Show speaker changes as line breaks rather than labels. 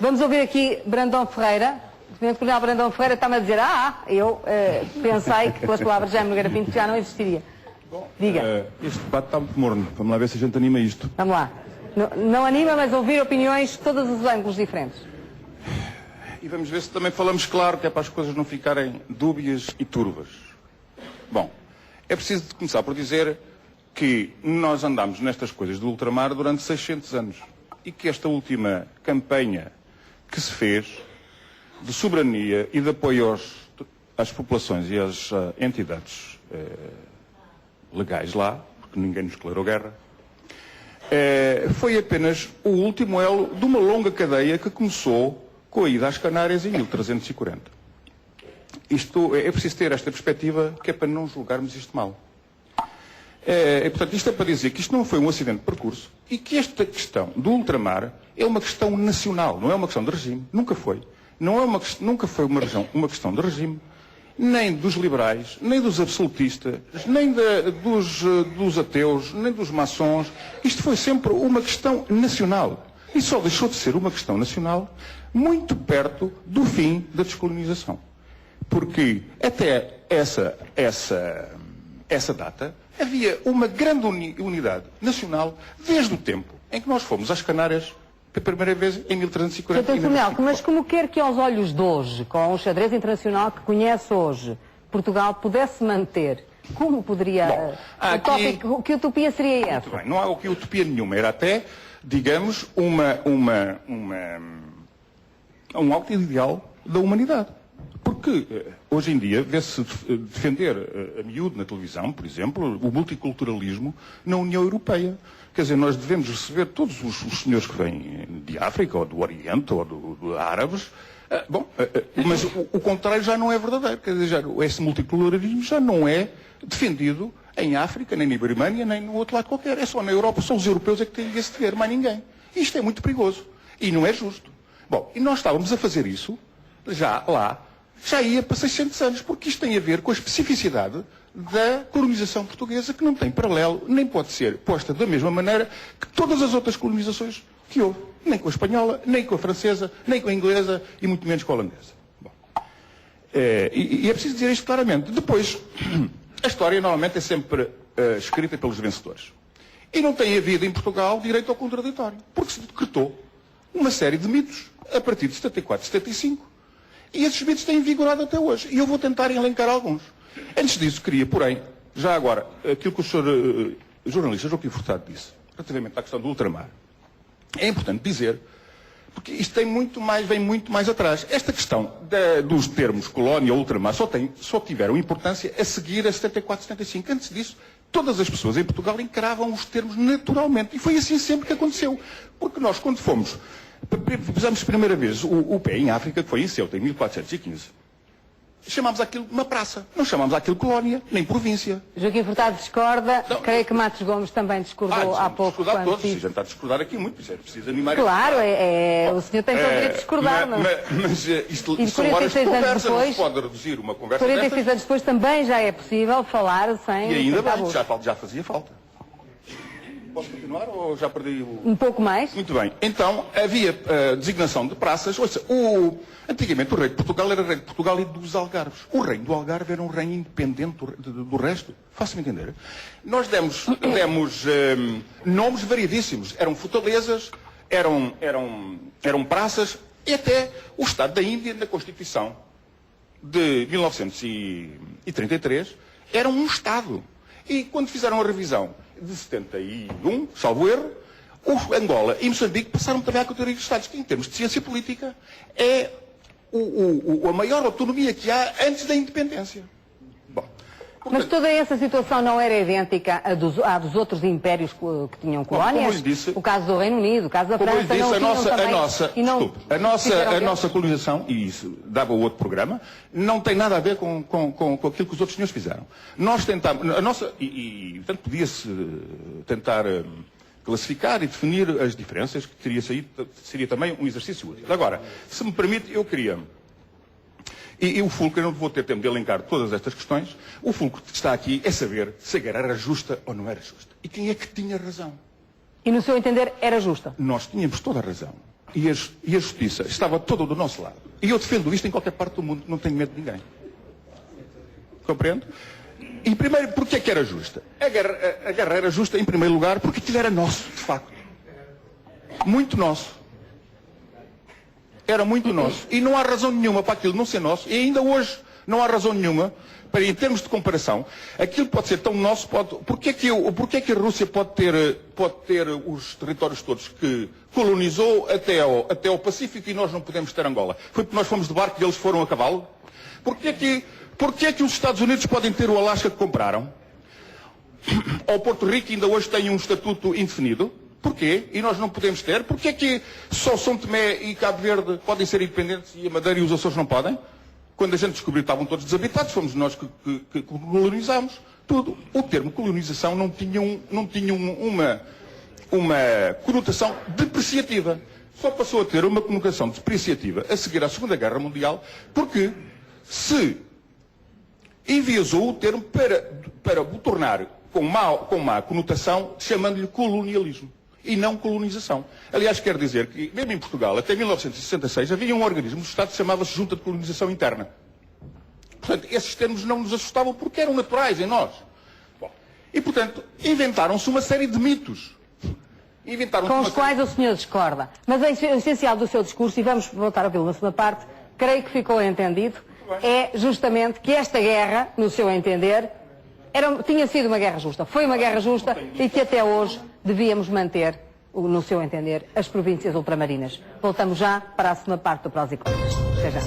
Vamos ouvir aqui Brandão Ferreira. O Tenente-Coronel Brandão Ferreira está-me a dizer, eu pensei que pelas palavras de Jaime Nogueira Pinto já não existiria.
Bom,
diga.
Este debate está muito morno. Vamos lá ver se a gente anima isto.
Vamos lá. Não anima, mas ouvir opiniões de todos os ângulos diferentes.
E vamos ver se também falamos claro, que é para as coisas não ficarem dúbias e turvas. Bom, é preciso começar por dizer que nós andamos nestas coisas do ultramar durante 600 anos. E que esta última campanha que se fez de soberania e de apoio às populações e às entidades legais lá, porque ninguém nos declarou guerra, foi apenas o último elo de uma longa cadeia que começou com a ida às Canárias em 1340. Isto, é preciso ter esta perspectiva, que é para não julgarmos isto mal. Portanto, isto é para dizer que isto não foi um acidente de percurso e que esta questão do ultramar é uma questão nacional, não é uma questão de regime, nunca foi. Nunca foi uma questão de regime, nem dos liberais, nem dos absolutistas, nem dos ateus, nem dos maçons. Isto foi sempre uma questão nacional. E só deixou de ser uma questão nacional muito perto do fim da descolonização. Porque até essa data havia uma grande unidade nacional desde o tempo em que nós fomos às Canárias pela primeira vez em 1340.
Mas como quer que aos olhos de hoje, com o xadrez internacional que conhece hoje, Portugal pudesse manter, como poderia... Bom, que utopia seria essa?
Muito bem, não há utopia nenhuma, era até, digamos, um alto ideal da humanidade. Porque hoje em dia vê-se defender a miúdo na televisão, por exemplo, o multiculturalismo na União Europeia. Quer dizer, nós devemos receber todos os senhores que vêm de África, ou do Oriente, ou do árabes. Mas o contrário já não é verdadeiro. Quer dizer, esse multiculturalismo já não é defendido em África, nem na Birmânia, nem no outro lado qualquer. É só na Europa, são os europeus é que têm esse dever, mais ninguém. Isto é muito perigoso. E não é justo. Bom, e nós estávamos a fazer isso, já lá, já ia para 600 anos, porque isto tem a ver com a especificidade da colonização portuguesa, que não tem paralelo, nem pode ser posta da mesma maneira que todas as outras colonizações que houve. Nem com a espanhola, nem com a francesa, nem com a inglesa e muito menos com a holandesa. Bom, e é preciso dizer isto claramente. Depois, a história normalmente é sempre escrita pelos vencedores. E não tem havido em Portugal direito ao contraditório, porque se decretou uma série de mitos a partir de 74, 75. E esses mitos têm vigorado até hoje. E eu vou tentar elencar alguns. Antes disso, queria, porém, já agora, aquilo que o senhor jornalista Joaquim Furtado disse, relativamente à questão do ultramar, é importante dizer, porque isto vem muito mais atrás. Esta questão dos termos colónia ou ultramar só tiveram importância a seguir a 74, 75. Antes disso, todas as pessoas em Portugal encaravam os termos naturalmente. E foi assim sempre que aconteceu. Porque nós, quando pusemos primeira vez o pé em África, que foi em Ceuta, em 1415, chamámos aquilo uma praça. Não chamámos aquilo colónia, nem província.
Joaquim Furtado discorda. Não, creio que Matos Gomes também discordou há pouco.
Discordar todos. Se a gente está a discordar aqui muito, é preciso animar.
Claro, o senhor tem todo o direito de discordar.
Mas isto são horas de conversa, não se pode reduzir uma conversa
46 anos depois também já é possível falar sem...
E ainda bem, já fazia falta. Posso continuar ou já perdi o...
Um pouco mais.
Muito bem. Então, havia designação de praças. Ouça, antigamente o rei de Portugal era rei de Portugal e dos Algarves. O reino do Algarve era um reino independente do resto. Faça-me entender. Nós demos nomes variedíssimos. Eram fortalezas, eram praças, e até o Estado da Índia, na Constituição de 1933, era um Estado. E quando fizeram a revisão de 71, salvo erro, Angola e Moçambique passaram também à categoria de Estados, que em termos de ciência política é a maior autonomia que há antes da independência. Bom, portanto,
mas toda essa situação não era idêntica à dos outros impérios que tinham colónias?
Como lhe disse,
o caso do Reino Unido, o caso da França,
disse, a nossa colonização, e isso dava outro programa, não tem nada a ver com aquilo que os outros senhores fizeram. Nós tentámos, portanto, podia-se tentar classificar e definir as diferenças, que seria também um exercício útil. Agora, se me permite, eu queria... E o fulcro, eu não vou ter tempo de elencar todas estas questões, o fulcro que está aqui é saber se a guerra era justa ou não era justa. E quem é que tinha razão?
E no seu entender era justa?
Nós tínhamos toda a razão. e a justiça estava toda do nosso lado. E eu defendo isto em qualquer parte do mundo, não tenho medo de ninguém. Compreende? E primeiro, porquê que era justa? A guerra era justa, em primeiro lugar, porque aquilo era nosso, de facto. Muito nosso. Era muito nosso. E não há razão nenhuma para aquilo não ser nosso. E ainda hoje não há razão nenhuma para, em termos de comparação, aquilo pode ser tão nosso, porquê é que a Rússia pode ter os territórios todos que colonizou até ao Pacífico e nós não podemos ter Angola? Foi porque nós fomos de barco e eles foram a cavalo? Porquê é que os Estados Unidos podem ter o Alasca que compraram? Ou Porto Rico ainda hoje tem um estatuto indefinido? Porquê? E nós não podemos ter? Porquê é que só São Tomé e Cabo Verde podem ser independentes e a Madeira e os Açores não podem? Quando a gente descobriu que estavam todos desabitados, fomos nós que colonizámos tudo. O termo colonização não tinha uma conotação depreciativa. Só passou a ter uma conotação depreciativa a seguir à Segunda Guerra Mundial, porque se enviesou o termo para o tornar com má conotação, chamando-lhe colonialismo e não colonização. Aliás, quer dizer que, mesmo em Portugal, até 1966, havia um organismo do Estado que chamava-se Junta de Colonização Interna. Portanto, esses termos não nos assustavam porque eram naturais em nós. Bom, e, portanto, inventaram-se uma série de mitos.
Com os quais o senhor discorda. Mas o essencial do seu discurso, e vamos voltar a ouvi-lo na segunda parte, creio que ficou entendido, é justamente que esta guerra, no seu entender, tinha sido uma guerra justa. Foi uma guerra justa e que até hoje devíamos manter, no seu entender, as províncias ultramarinas. Voltamos já para a segunda parte do Prós e Contras. Até já.